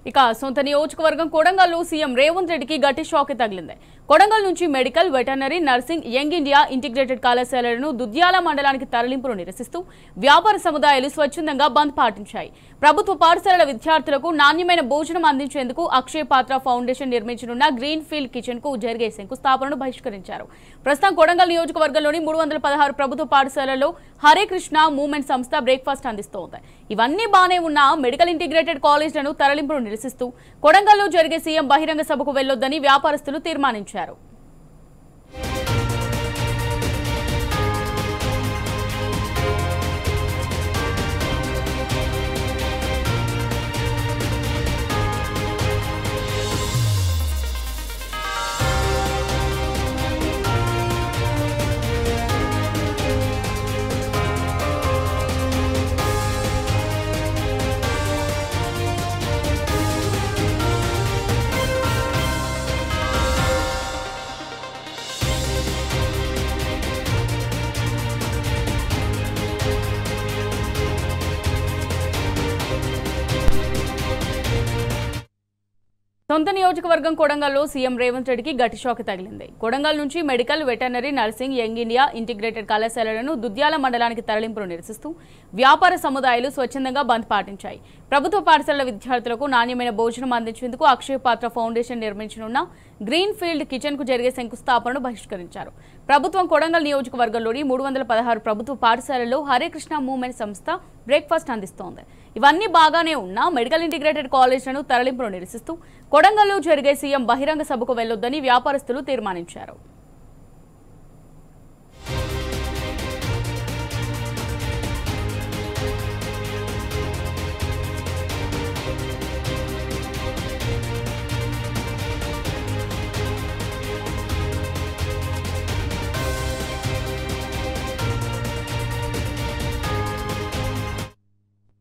ఇక సొంత నియోజకవర్గం కొడంగల్లో సీఎం రేవంత్ రెడ్డికి గట్టి షాక్ తగిలింది. కొడంగల్ నుంచి medical, veterinary, nursing, young India integrated కళాశాలలను దుద్యాల మండలానికి తరలింపును నిరసిస్తూ వ్యాపార సముదాయాలు స్వచ్ఛందంగా బంద్ పాటించాయి. ప్రభుత్వ పాఠశాలల విద్యార్థులకు నాణ్యమైన భోజనం అందించేందుకు అక్షయ పాత్ర ఫౌండేషన్ నిర్మించనున్న గ్రీన్ ఫీల్డ్ కిచెన్ కు జరిగే శంకుస్థాపనను బహిష్కరించారు. ప్రస్తుతం కొడంగల్ నియోజకవర్గంలోని 316 ప్రభుత్వ పాఠశాలల్లో హరే కృష్ణ మూవ్మెంట్ సంస్థ బ్రేక్ఫాస్ట్ అందిస్తోంది. ఇవన్నీ బానే ఉన్న మెడికల్ ఇంటిగ్రేటెడ్ కాలేజ్లను తరలింపును నిరసిస్తూ కొడంగల్లో జరిగే సీఎం బహిరంగ సభకు వెళ్లొద్దని వ్యాపారస్తులు తీర్మానించారు. సొంత నియోజకవర్గం కొడంగల్లో సీఎం రేవంత్ రెడ్డికి గట్టి షాక్ తగిలింది. కొడంగల్ నుంచి medical, veterinary, nursing, young India integrated కళాశాలలను దుద్యాల మండలానికి తరలింపును నిరసిస్తూ వ్యాపార సముదాయాలు స్వచ్ఛందంగా బంద్ పాటించాయి. ప్రభుత్వ పాఠశాలల విద్యార్థులకు నాణ్యమైన భోజనం అందించేందుకు అక్షయ పాత్ర ఫౌండేషన్ నిర్మించనున్న గ్రీన్ ఫీల్డ్ కిచెన్ కు జరిగే శంకుస్థాపనను బహిష్కరించారు. ప్రభుత్వం కొడంగల్ నియోజకవర్గంలోని 316 ప్రభుత్వ పాఠశాలల్లో హరే కృష్ణ మూవ్మెంట్ సంస్థ బ్రేక్ఫాస్ట్ అందిస్తోంది. ఇవన్నీ బాగానే ఉన్నా మెడికల్ ఇంటిగ్రేటెడ్ కాలేజ్లను తరలింపును నిరసిస్తూ కొడంగల్లో జరిగే సీఎం బహిరంగ సభకు వెళ్లొద్దని వ్యాపారస్తులు తీర్మానించారు.